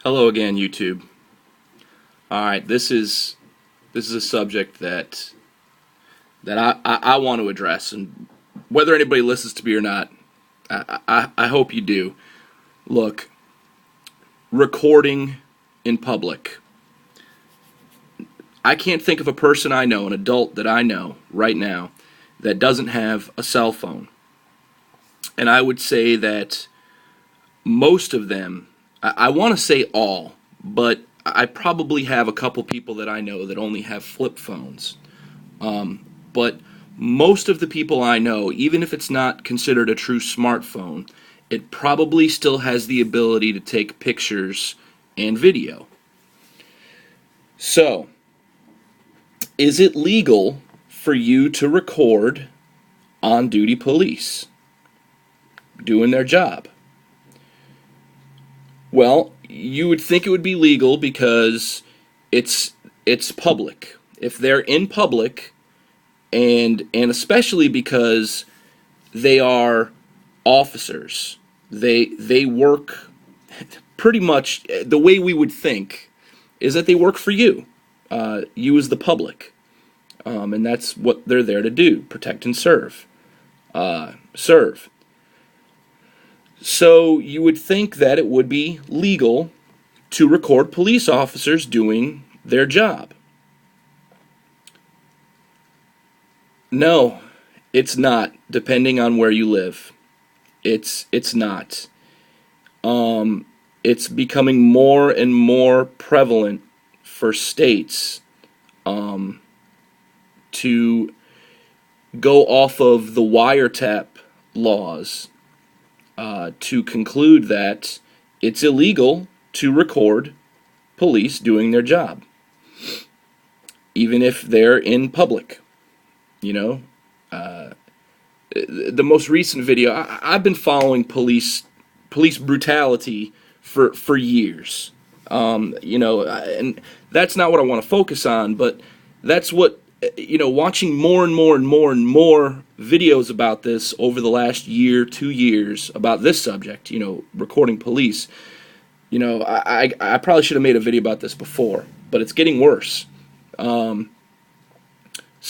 Hello again, YouTube. All right, this is a subject that I want to address, and whether anybody listens to me or not, I hope you do. Look, recording in public. I can't think of a person I know, an adult that I know right now, that doesn't have a cell phone. And I would say that most of them, I want to say all, but I probably have a couple people that I know that only have flip phones. But most of the people I know, even if it's not considered a true smartphone, it probably still has the ability to take pictures and video. So, is it legal for you to record on duty police doing their job? Well, you would think it would be legal because it's public. If they're in public, and especially because they are officers. They work pretty much the way we would think is that they work for you, you as the public, and that's what they're there to do: protect and serve. So you would think that it would be legal to record police officers doing their job. No, it's not. Depending on where you live, it's not. It's becoming more and more prevalent for states to go off of the wiretap laws to conclude that it's illegal to record police doing their job, even if they're in public. You know, the most recent video, I've been following police brutality for years. And that's not what I want to focus on, but that's what, watching more and more and more and more videos about this over the last year, 2 years, about this subject, recording police. I probably should have made a video about this before, but it's getting worse. So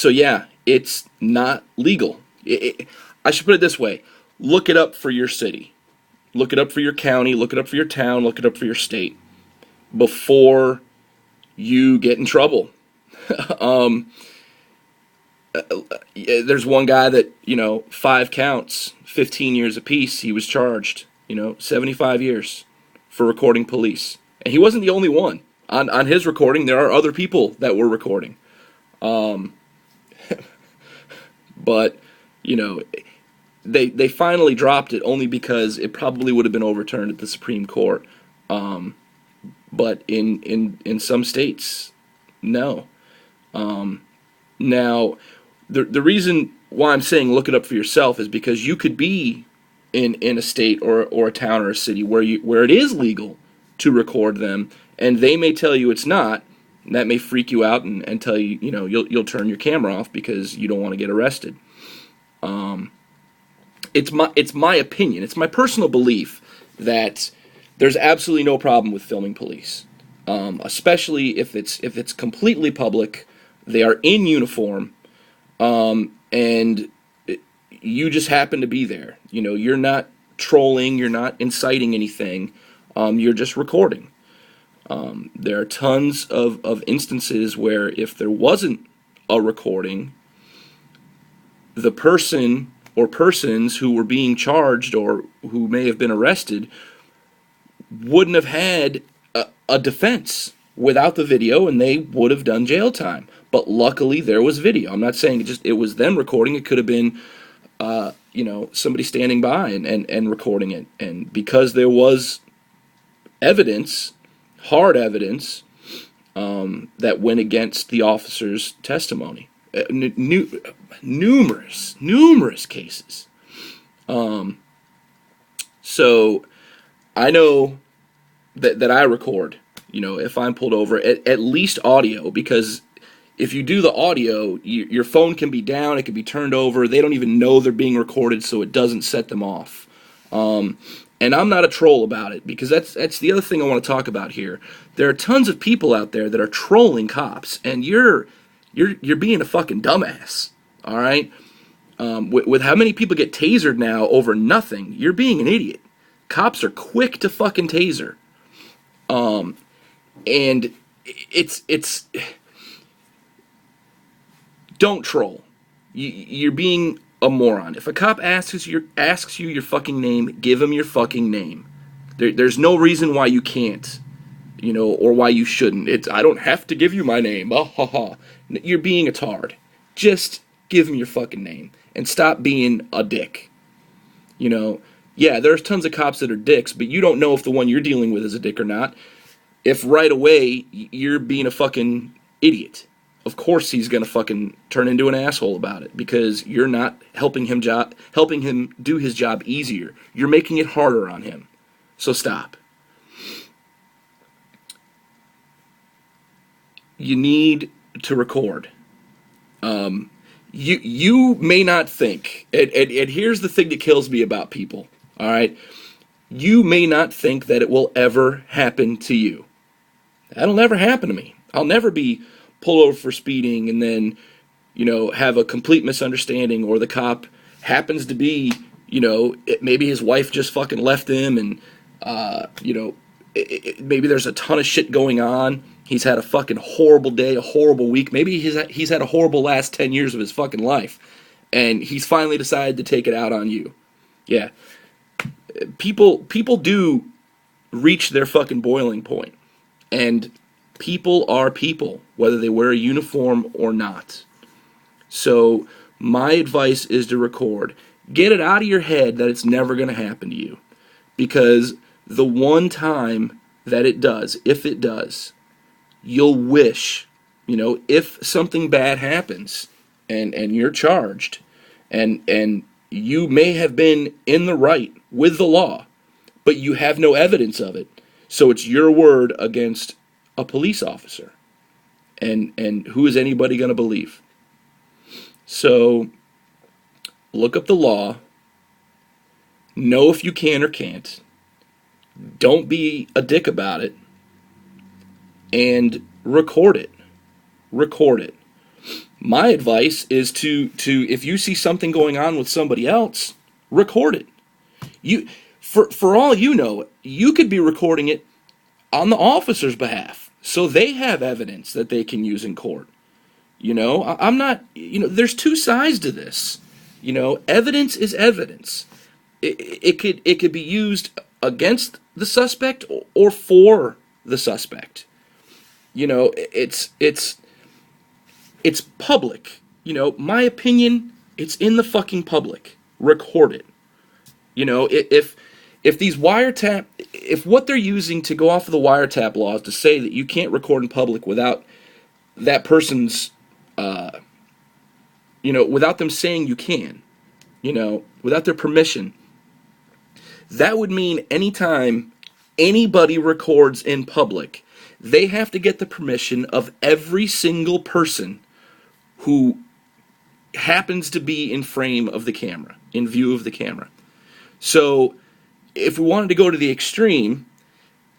yeah, it's not legal. I should put it this way: look it up for your city, look it up for your county, look it up for your town, look it up for your state before you get in trouble. um, there's one guy that 5 counts, 15 years apiece. He was charged, 75 years for recording police, and he wasn't the only one. On his recording, there are other people that were recording. But they finally dropped it only because it probably would have been overturned at the Supreme Court. But in some states, no. Now, the reason why I'm saying look it up for yourself is because you could be in a state or a town or a city where it is legal to record them, and they may tell you it's not. And that may freak you out and tell you, you'll turn your camera off because you don't want to get arrested. It's my opinion. It's my personal belief that there's absolutely no problem with filming police, especially if it's completely public. They are in uniform, and you just happen to be there. You're not trolling. You're not inciting anything. You're just recording. There are tons of instances where if there wasn't a recording, the person or persons who were being charged or who may have been arrested wouldn't have had a defense without the video, and they would have done jail time. But luckily there was video. I'm not saying it was them recording. It could have been somebody standing by and recording it. And because there was evidence, hard evidence, that went against the officer's testimony. Numerous cases. So I know that I record, if I'm pulled over, at least audio, because if you do the audio, your phone can be down, it can be turned over. They don't even know they're being recorded, so it doesn't set them off. And I'm not a troll about it, because that's the other thing I want to talk about here. There are tons of people out there that are trolling cops, and you're being a fucking dumbass. All right, with how many people get tasered now over nothing, you're being an idiot. Cops are quick to fucking taser, and it's don't troll. You're being a moron. If a cop asks you your fucking name, give him your fucking name. There's no reason why you can't, or why you shouldn't. I don't have to give you my name. Ah, ha, ha. You're being a tard. Just give him your fucking name and stop being a dick. Yeah, there's tons of cops that are dicks, but you don't know if the one you're dealing with is a dick or not. If right away you're being a fucking idiot, of course he's gonna fucking turn into an asshole about it, because you're not helping him do his job easier. You're making it harder on him. So stop. You need to record. You may not think, and here's the thing that kills me about people. All right, you may not think that it will ever happen to you. That'll never happen to me. I'll never be pulled over for speeding and then, have a complete misunderstanding, or the cop happens to be, maybe his wife just fucking left him, and, maybe there's a ton of shit going on. He's had a fucking horrible day, a horrible week. Maybe he's had a horrible last 10 years of his fucking life, and he's finally decided to take it out on you. Yeah. People do reach their fucking boiling point. And people are people, whether they wear a uniform or not. So my advice is to record. Get it out of your head that it's never going to happen to you. Because the one time that it does, if it does, you'll wish, if something bad happens and you're charged, and you may have been in the right with the law, but you have no evidence of it. So it's your word against a police officer. And who is anybody going to believe? So look up the law. Know if you can or can't. Don't be a dick about it. And record it. Record it. My advice is to if you see something going on with somebody else, record it. For all you know, you could be recording it on the officer's behalf, so they have evidence that they can use in court. I'm not, there's two sides to this. Evidence is evidence. It could be used against the suspect or for the suspect. It's public. My opinion, it's in the fucking public. Record it. If these if what they're using to go off of the wiretap laws to say that you can't record in public without that person's, without them saying you can, without their permission, that would mean anytime anybody records in public, they have to get the permission of every single person who happens to be in frame of the camera, in view of the camera. So if we wanted to go to the extreme,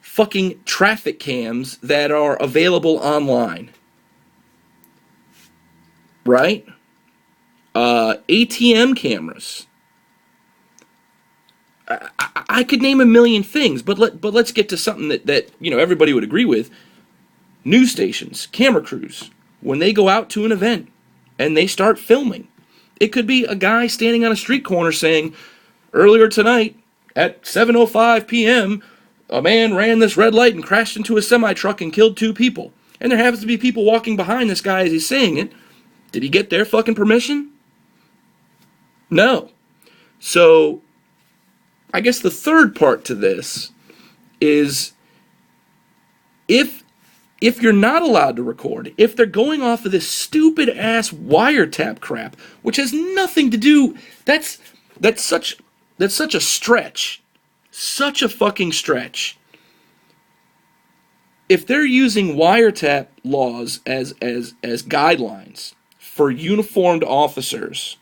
fucking traffic cams that are available online, right? ATM cameras. I could name a million things, but let's get to something that everybody would agree with. News stations, camera crews, when they go out to an event and they start filming, it could be a guy standing on a street corner saying, earlier tonight at 7:05 p.m., a man ran this red light and crashed into a semi-truck and killed 2 people. And there happens to be people walking behind this guy as he's saying it. Did he get their fucking permission? No. So I guess the third part to this is if you're not allowed to record, if they're going off of this stupid ass wiretap crap, which has nothing to do, that's such a stretch, such a fucking stretch. If they're using wiretap laws as guidelines for uniformed officers,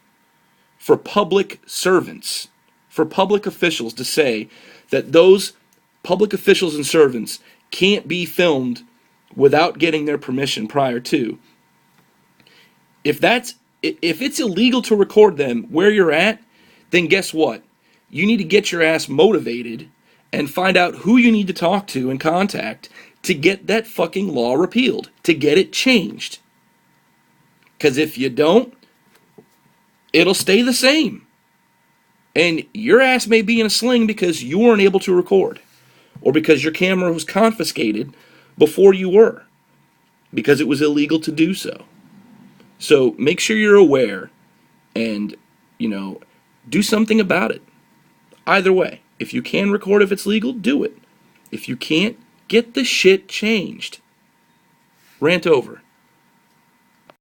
for public servants, for public officials to say that those public officials and servants can't be filmed without getting their permission prior to. If it's illegal to record them where you're at, then guess what? You need to get your ass motivated and find out who you need to talk to and contact to get that fucking law repealed, to get it changed. Because if you don't, it'll stay the same. And your ass may be in a sling because you weren't able to record, or because your camera was confiscated before you were, because it was illegal to do so. So make sure you're aware and, do something about it. Either way, if you can record if it's legal, do it. If you can't, get the shit changed. Rant over.